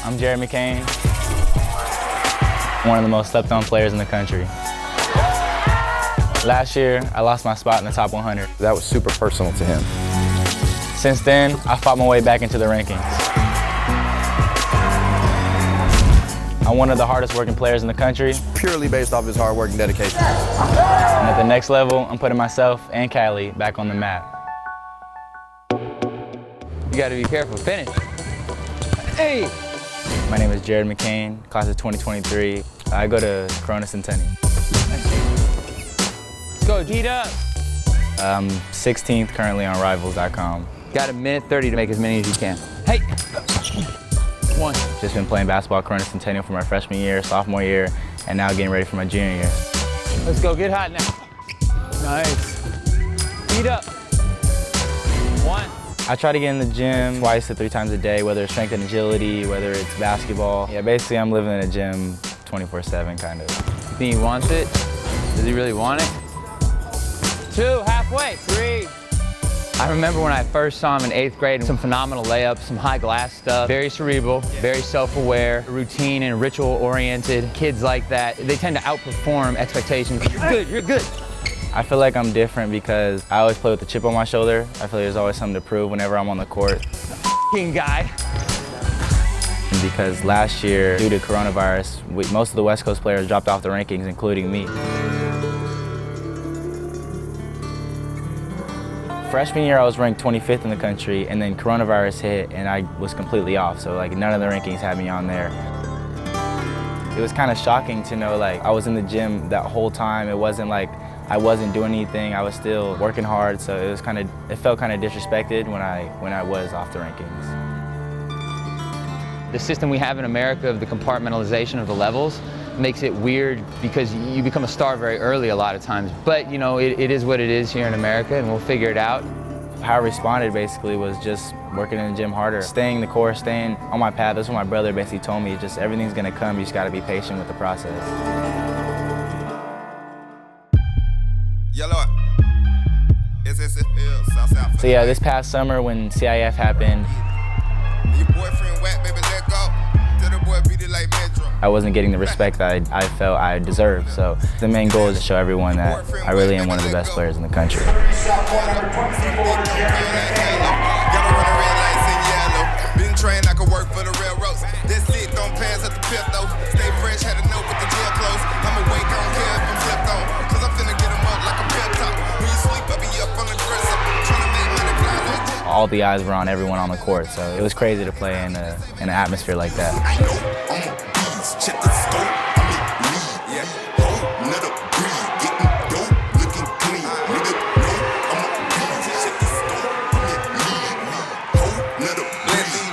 I'm Jared McCain, one of the most slept on players in the country. Last year, I lost my spot in the top 100. That was super personal to him. Since then, I fought my way back into the rankings. I'm one of the hardest working players in the country. Purely based off his hard work and dedication. And at the next level, I'm putting myself and Cali back on the map. You gotta be careful, finish. Hey! My name is Jared McCain, class of 2023. I go to Corona Centennial. Let's go, G'd up. I'm 16th currently on Rivals.com. Got a minute 30 to make as many as you can. Hey! One. Just been playing basketball at Corona Centennial for my freshman year, sophomore year, and now getting ready for my junior year. Let's go, get hot now. Nice. G'd up. One. I try to get in the gym twice to 3 times a day, whether it's strength and agility, whether it's basketball. Yeah, basically I'm living in a gym 24/7 kind of. You think he wants it? Does he really want it? 2, halfway, 3. I remember when I first saw him in 8th grade, some phenomenal layups, some high glass stuff, very cerebral, very self-aware, routine and ritual oriented. Kids like that, they tend to outperform expectations. You're good, you're good. I feel like I'm different because I always play with a chip on my shoulder. I feel like there's always something to prove whenever I'm on the court. Guy. Because last year, due to coronavirus, most of the West Coast players dropped off the rankings, including me. Freshman year, I was ranked 25th in the country, and then coronavirus hit, and I was completely off. So like none of the rankings had me on there. It was kind of shocking to know like I was in the gym that whole time. It wasn't like I wasn't doing anything. I was still working hard, so it felt kind of disrespected when I was off the rankings. The system we have in America of the compartmentalization of the levels makes it weird because you become a star very early a lot of times. But you know, it is what it is here in America, and we'll figure it out. How I responded basically was just working in the gym harder, staying the course, staying on my path. That's what my brother basically told me. Just everything's gonna come. You just gotta be patient with the process. So yeah, this past summer when CIF happened, I wasn't getting the respect that I felt I deserved. So the main goal is to show everyone that I really am one of the best players in the country. Been trained, I could work for the railroads. That's it, don't pass at the pit though. Stay fresh, had to know with the jail closed. I'm awake, I don't care if I'm slept on. Cause I'm finna get them up like a pep talk. When you sleep, I be up on the dresser. Trying to make money fly like all the eyes were on everyone on the court, so it was crazy to play in an atmosphere like that. Check the scope, I'm in lead, yeah. Hold, let up, breathe, getting dope, looking clean. Nigga, no, I'm a beast. Check the scope, I'm in lead, hold, let up,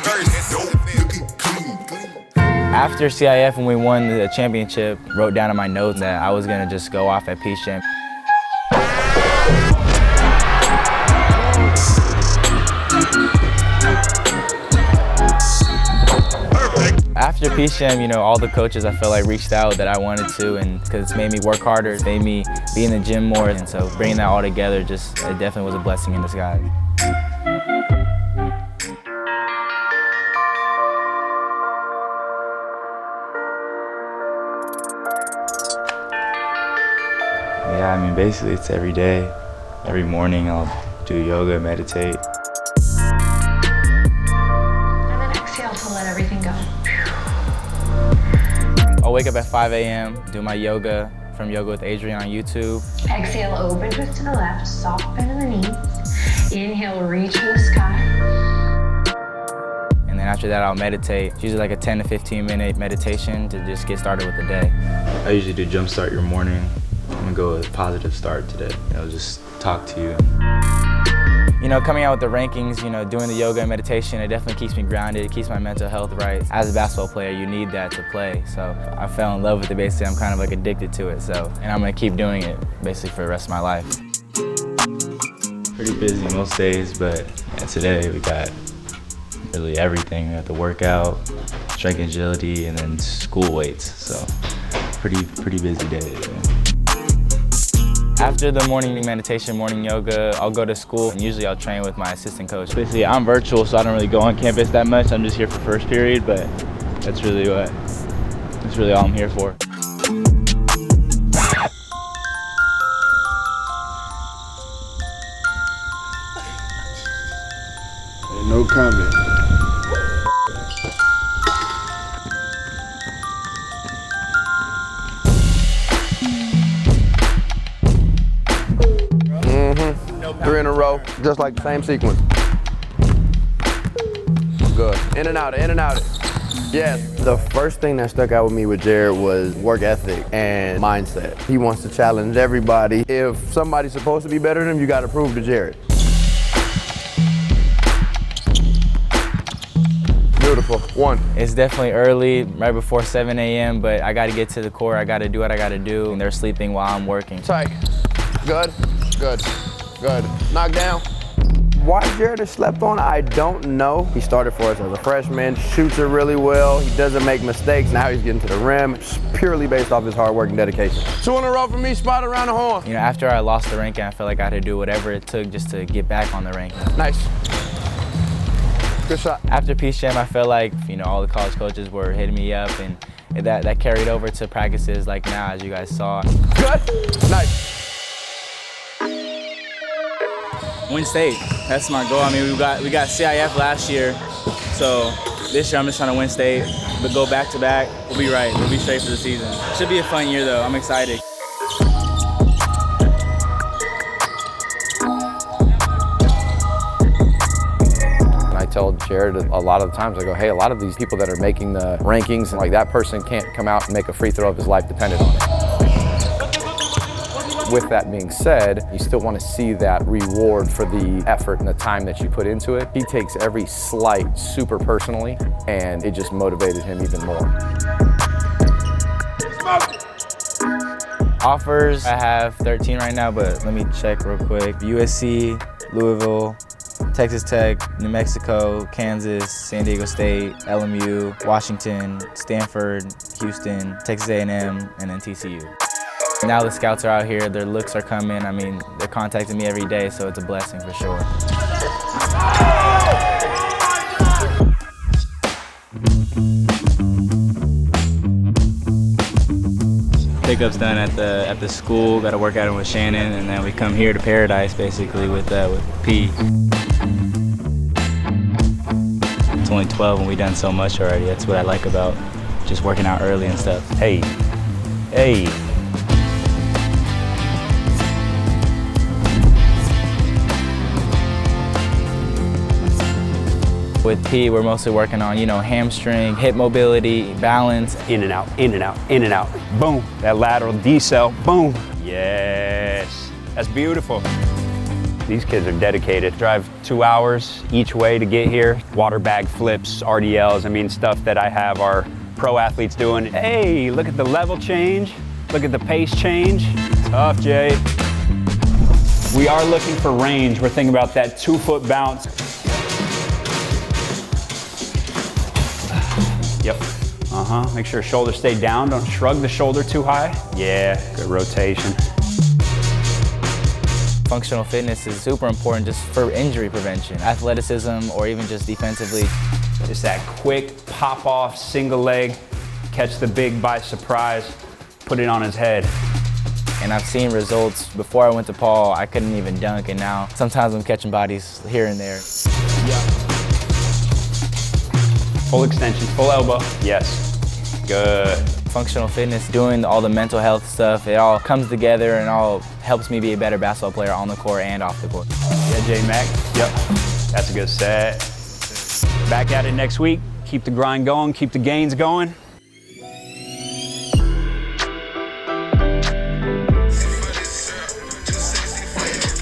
breathe, dope, looking clean. After CIF, when we won the championship, wrote down on my notes that I was gonna just go off at Peace Jam. After Peace Jam, you know, all the coaches I felt like reached out that I wanted to, and because it's made me work harder, it's made me be in the gym more, and so bringing that all together it definitely was a blessing in disguise. Yeah, I mean, basically it's every day. Every morning I'll do yoga, meditate. And then exhale to let everything go. I'll wake up at 5 a.m., do my yoga from Yoga with Adrian on YouTube. Exhale, open twist to the left, soft bend in the knees. Inhale, reach for the sky. And then after that, I'll meditate. It's usually like a 10 to 15 minute meditation to just get started with the day. I usually do jumpstart your morning. I'm gonna go with a positive start today. Just talk to you. You know, coming out with the rankings, you know, doing the yoga and meditation, it definitely keeps me grounded. It keeps my mental health right. As a basketball player, you need that to play. So I fell in love with it basically. I'm kind of like addicted to it. And I'm gonna keep doing it basically for the rest of my life. Pretty busy most days, but today we got really everything. We got the workout, strength and agility, and then school weights. So pretty busy day. After the morning meditation, morning yoga, I'll go to school, and usually I'll train with my assistant coach. Basically, I'm virtual, so I don't really go on campus that much. I'm just here for first period, but That's really all I'm here for. No comment. Three in a row, just like the same sequence. Good. In and out, in and out. Yes. The first thing that stuck out with me with Jared was work ethic and mindset. He wants to challenge everybody. If somebody's supposed to be better than him, you got to prove to Jared. Beautiful. One. It's definitely early, right before 7 a.m., but I got to get to the court. I got to do what I got to do, and they're sleeping while I'm working. Tight. Good. Good. Good. Knock down. Why Jared has slept on, I don't know. He started for us as a freshman, shoots it really well. He doesn't make mistakes. Now he's getting to the rim. It's purely based off his hard work and dedication. 2 in a row for me, spot around the horn. You know, after I lost the ranking, I felt like I had to do whatever it took just to get back on the ranking. Nice. Good shot. After Peace Jam, I felt like, you know, all the college coaches were hitting me up, and that carried over to practices like now, as you guys saw. Good. Nice. Win state, that's my goal. I mean, we got CIF last year, so this year I'm just trying to win state, but go back to back. We'll be right. We'll be straight for the season. Should be a fun year though. I'm excited. I tell Jared a lot of the times, I go, hey, a lot of these people that are making the rankings, like that person can't come out and make a free throw if his life depended on it. With that being said, you still want to see that reward for the effort and the time that you put into it. He takes every slight super personally, and it just motivated him even more. Offers, I have 13 right now, but let me check real quick. USC, Louisville, Texas Tech, New Mexico, Kansas, San Diego State, LMU, Washington, Stanford, Houston, Texas A&M, and then TCU. Now the scouts are out here, their looks are coming. I mean, they're contacting me every day, so it's a blessing for sure. Pickup's done at the school, got to work out with Shannon, and then we come here to Paradise basically with P. It's only 12 and we've done so much already. That's what I like about just working out early and stuff. Hey, hey. With P, we're mostly working on, you know, hamstring, hip mobility, balance. In and out, in and out, in and out. Boom, that lateral decel, boom. Yes, that's beautiful. These kids are dedicated. Drive 2 hours each way to get here. Water bag flips, RDLs, I mean, stuff that I have our pro athletes doing. Hey, look at the level change. Look at the pace change. Tough, Jay. We are looking for range. We're thinking about that 2-foot bounce. Yep. Make sure shoulders stay down. Don't shrug the shoulder too high. Yeah, good rotation. Functional fitness is super important just for injury prevention, athleticism, or even just defensively. Just that quick pop-off, single leg, catch the big by surprise, put it on his head. And I've seen results. Before I went to Paul, I couldn't even dunk, and now sometimes I'm catching bodies here and there. Yeah. Full extension, full elbow. Yes. Good. Functional fitness, doing all the mental health stuff, it all comes together and all helps me be a better basketball player on the court and off the court. Yeah, J-Mac. Yep. That's a good set. Back at it next week. Keep the grind going, keep the gains going.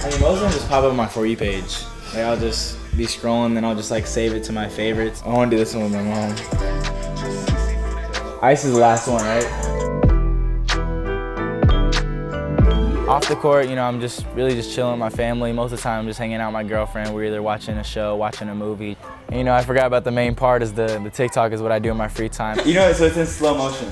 I mean, most of them just pop up on my For You page. Like, I'll just be scrolling, then I'll just like save it to my favorites. I want to do this one with my mom. Ice is the last one, right? Off the court, you know, I'm just really just chilling with my family. Most of the time, I'm just hanging out with my girlfriend. We're either watching a show, watching a movie. And, you know, I forgot about the main part is the TikTok is what I do in my free time. You know, so it's in slow motion.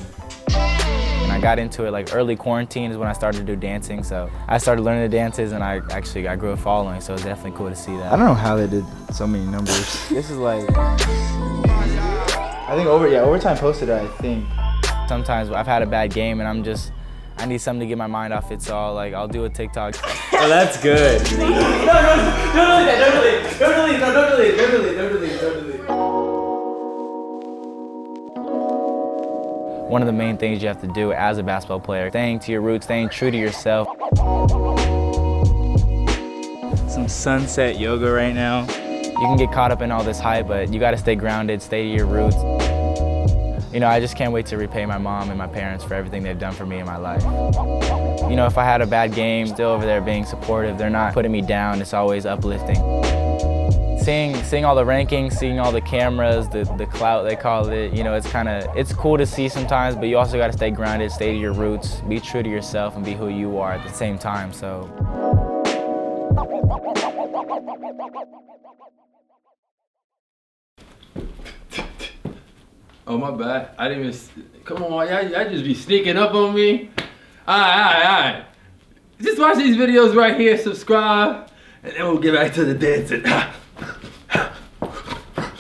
And I got into it like early quarantine is when I started to do dancing. So I started learning the dances and I grew a following. So it's definitely cool to see that. I don't know how they did so many numbers. This is like I think overtime posted it, I think. Sometimes I've had a bad game and I need something to get my mind off it, so I'll do a TikTok. Oh, that's good. Don't delete. One of the main things you have to do as a basketball player, staying to your roots, staying true to yourself. Some sunset yoga right now. You can get caught up in all this hype, but you gotta stay grounded, stay to your roots. You know, I just can't wait to repay my mom and my parents for everything they've done for me in my life. You know, if I had a bad game, still over there being supportive, they're not putting me down, it's always uplifting. Seeing all the rankings, seeing all the cameras, the clout they call it, you know, it's cool to see sometimes, but you also gotta stay grounded, stay to your roots, be true to yourself and be who you are at the same time, so. Oh, my bad. I didn't even. Come on, y'all just be sneaking up on me. All right. Just watch these videos right here, subscribe, and then we'll get back to the dancing.